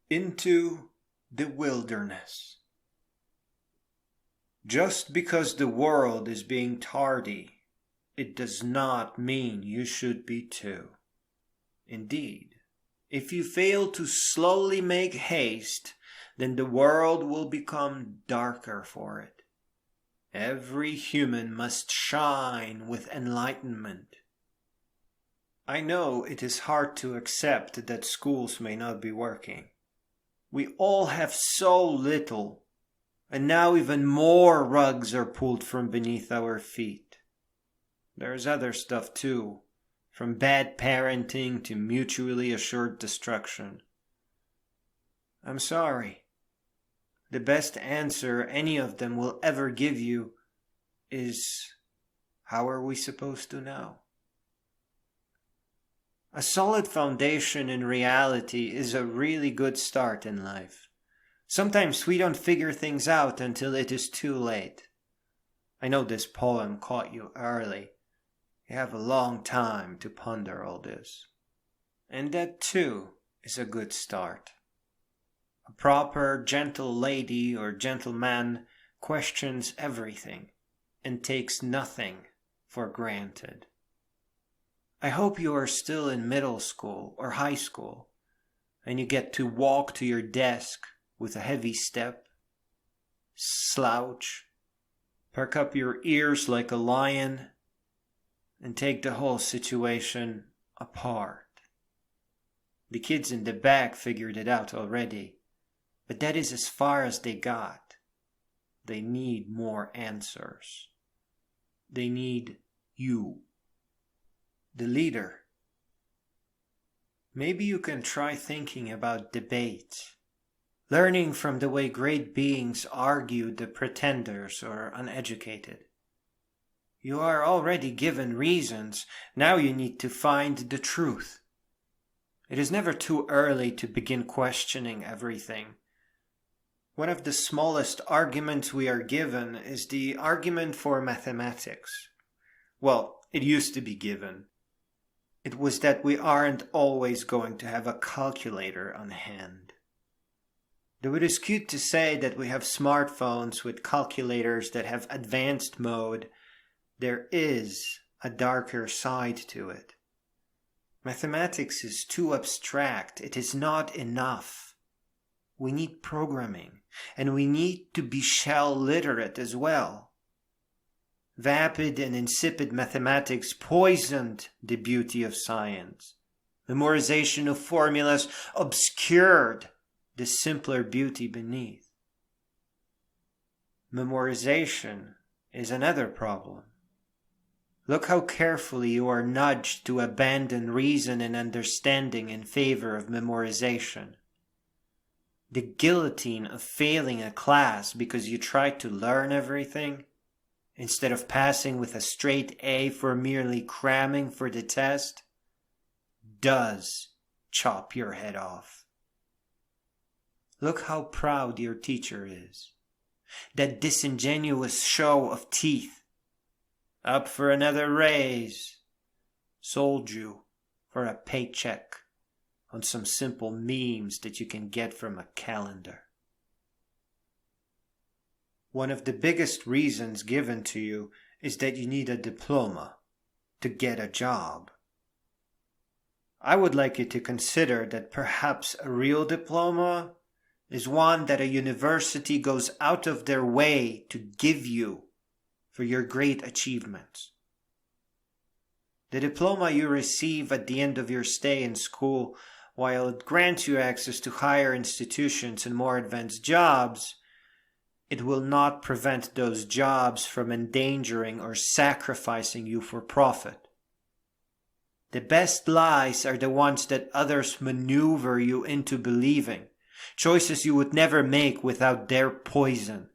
into the wilderness. Just because the world is being tardy, it does not mean you should be too. Indeed, if you fail to slowly make haste, then the world will become darker for it. Every human must shine with enlightenment. I know it is hard to accept that schools may not be working. We all have so little, and now even more rugs are pulled from beneath our feet. There's other stuff too, from bad parenting to mutually assured destruction. I'm sorry. The best answer any of them will ever give you is, how are we supposed to know? A solid foundation in reality is a really good start in life. Sometimes we don't figure things out until it is too late. I know this poem caught you early. You have a long time to ponder all this. And that too is a good start. A proper gentle lady or gentleman questions everything and takes nothing for granted. I hope you are still in middle school or high school, and you get to walk to your desk with a heavy step, slouch, perk up your ears like a lion, and take the whole situation apart. The kids in the back figured it out already, but that is as far as they got. They need more answers. They need you, the leader. Maybe you can try thinking about debate, learning from the way great beings argue the pretenders or uneducated. You are already given reasons, now you need to find the truth. It is never too early to begin questioning everything. One of the smallest arguments we are given is the argument for mathematics. Well, it used to be given. It was that we aren't always going to have a calculator on hand. Though it is cute to say that we have smartphones with calculators that have advanced mode, there is a darker side to it. Mathematics is too abstract. It is not enough. We need programming, and we need to be shell literate as well. Vapid and insipid mathematics poisoned the beauty of science. Memorization of formulas obscured the simpler beauty beneath. Memorization is another problem. Look how carefully you are nudged to abandon reason and understanding in favor of memorization. The guillotine of failing a class because you tried to learn everything, instead of passing with a straight A for merely cramming for the test, does chop your head off. Look how proud your teacher is. That disingenuous show of teeth. Up for another raise. Sold you for a paycheck on some simple memes that you can get from a calendar. One of the biggest reasons given to you is that you need a diploma to get a job. I would like you to consider that perhaps a real diploma is one that a university goes out of their way to give you for your great achievements. The diploma you receive at the end of your stay in school, while it grants you access to higher institutions and more advanced jobs, it will not prevent those jobs from endangering or sacrificing you for profit. The best lies are the ones that others maneuver you into believing, choices you would never make without their poison.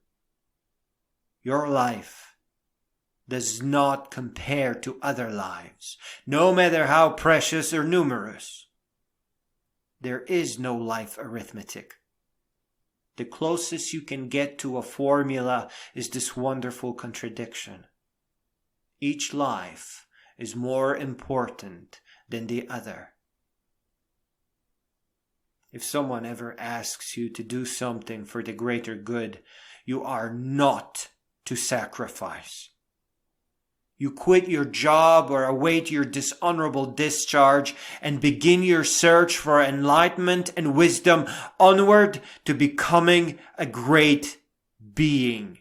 Your life does not compare to other lives, no matter how precious or numerous. There is no life arithmetic. The closest you can get to a formula is this wonderful contradiction. Each life is more important than the other. If someone ever asks you to do something for the greater good, you are not to sacrifice. You quit your job or await your dishonorable discharge and begin your search for enlightenment and wisdom onward to becoming a great being.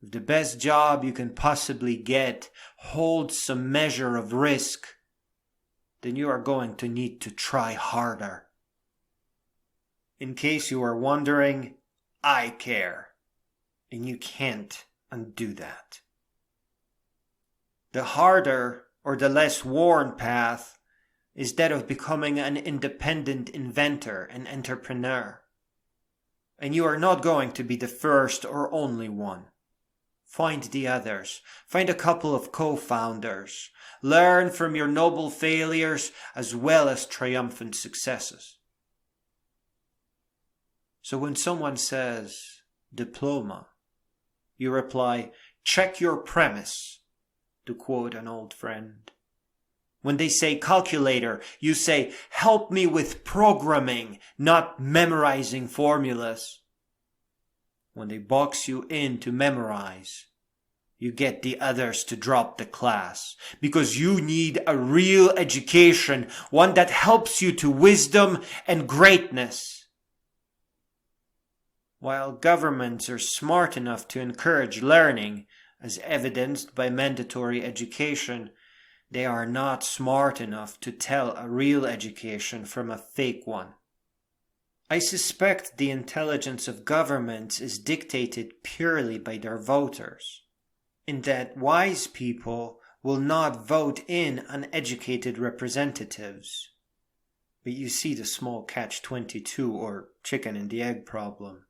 If the best job you can possibly get holds some measure of risk, then you are going to need to try harder. In case you are wondering, I care, and you can't undo that. The harder or the less worn path is that of becoming an independent inventor and entrepreneur. And you are not going to be the first or only one. Find the others. Find a couple of co-founders. Learn from your noble failures as well as triumphant successes. So when someone says, diploma, you reply, check your premise, to quote an old friend. When they say calculator, you say, help me with programming, not memorizing formulas. When they box you in to memorize, you get the others to drop the class because you need a real education, one that helps you to wisdom and greatness. While governments are smart enough to encourage learning, as evidenced by mandatory education, they are not smart enough to tell a real education from a fake one. I suspect the intelligence of governments is dictated purely by their voters, in that wise people will not vote in uneducated representatives. But you see the small catch-22 or chicken and the egg problem.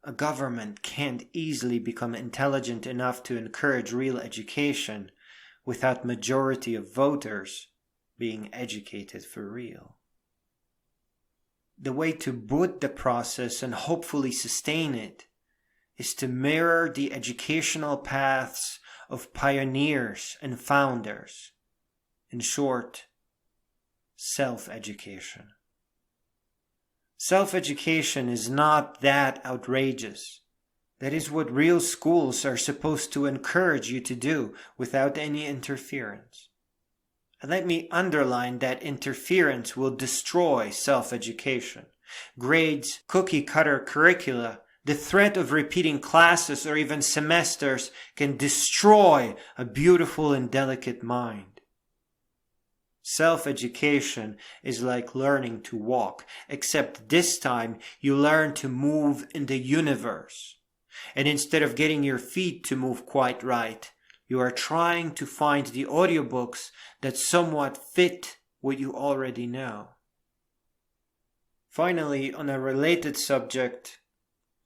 A government can't easily become intelligent enough to encourage real education without majority of voters being educated for real. The way to boot the process and hopefully sustain it is to mirror the educational paths of pioneers and founders. In short, self-education. Self-education is not that outrageous. That is what real schools are supposed to encourage you to do without any interference. And let me underline that interference will destroy self-education. Grades, cookie-cutter curricula, the threat of repeating classes or even semesters can destroy a beautiful and delicate mind. Self-education is like learning to walk, except this time you learn to move in the universe. And instead of getting your feet to move quite right, you are trying to find the audiobooks that somewhat fit what you already know. Finally, on a related subject,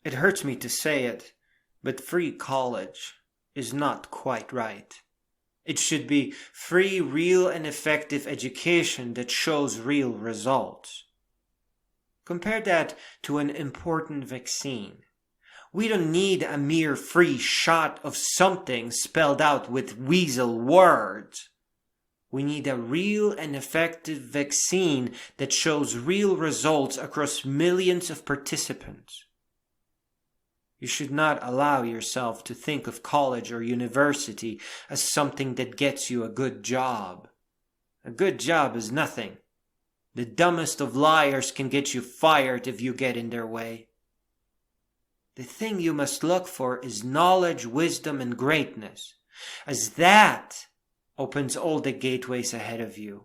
it hurts me to say it, but free college is not quite right. It should be free, real and effective education that shows real results. Compare that to an important vaccine. We don't need a mere free shot of something spelled out with weasel words. We need a real and effective vaccine that shows real results across millions of participants. You should not allow yourself to think of college or university as something that gets you a good job. A good job is nothing. The dumbest of liars can get you fired if you get in their way. The thing you must look for is knowledge, wisdom, and greatness, as that opens all the gateways ahead of you.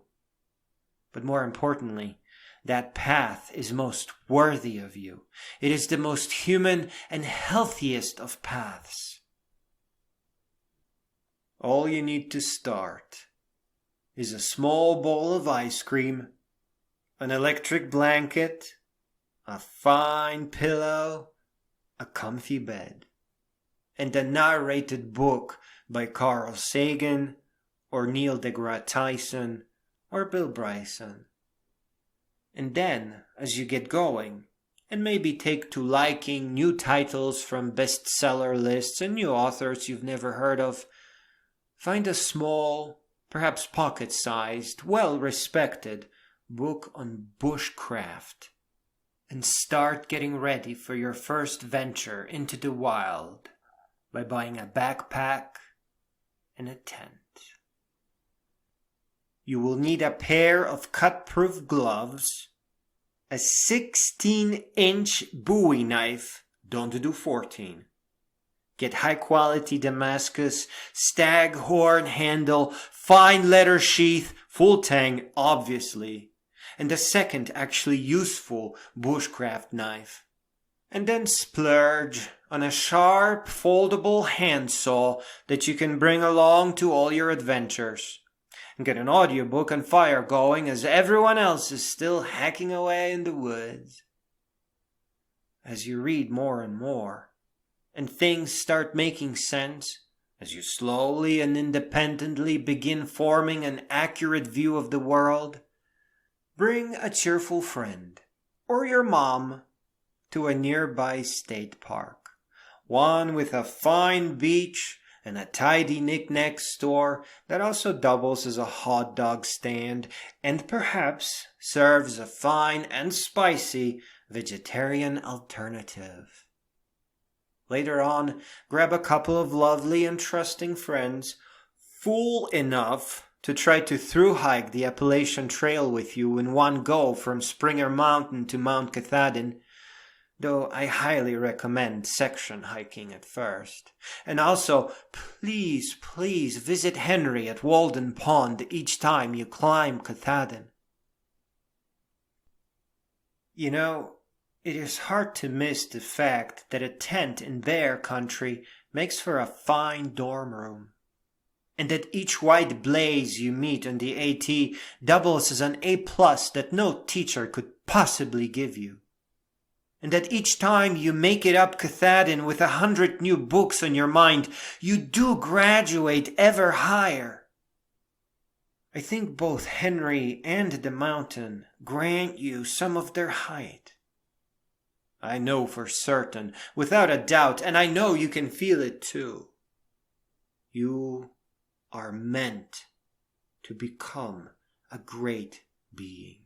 But more importantly, that path is most worthy of you. It is the most human and healthiest of paths. All you need to start is a small bowl of ice cream, an electric blanket, a fine pillow, a comfy bed, and a narrated book by Carl Sagan or Neil deGrasse Tyson or Bill Bryson. And then, as you get going, and maybe take to liking new titles from bestseller lists and new authors you've never heard of, find a small, perhaps pocket-sized, well-respected book on bushcraft and start getting ready for your first venture into the wild by buying a backpack and a tent. You will need a pair of cut-proof gloves, a 16-inch Bowie knife, don't do 14. Get high-quality Damascus, staghorn handle, fine leather sheath, full tang, obviously, and a second actually useful bushcraft knife. And then splurge on a sharp, foldable handsaw that you can bring along to all your adventures. And get an audiobook on fire going as everyone else is still hacking away in the woods. As you read more and more, and things start making sense, as you slowly and independently begin forming an accurate view of the world, bring a cheerful friend, or your mom, to a nearby state park, one with a fine beach and a tidy knick-knack store that also doubles as a hot dog stand and perhaps serves a fine and spicy vegetarian alternative. Later on, grab a couple of lovely and trusting friends, fool enough to try to thru-hike the Appalachian Trail with you in one go from Springer Mountain to Mount Katahdin, though I highly recommend section hiking at first. And also, please visit Henry at Walden Pond each time you climb Katahdin. You know, it is hard to miss the fact that a tent in their country makes for a fine dorm room, and that each white blaze you meet on the AT doubles as an A+ that no teacher could possibly give you, and that each time you make it up Katahdin with 100 new books on your mind, you do graduate ever higher. I think both Henry and the mountain grant you some of their height. I know for certain, without a doubt, and I know you can feel it too. You are meant to become a great being.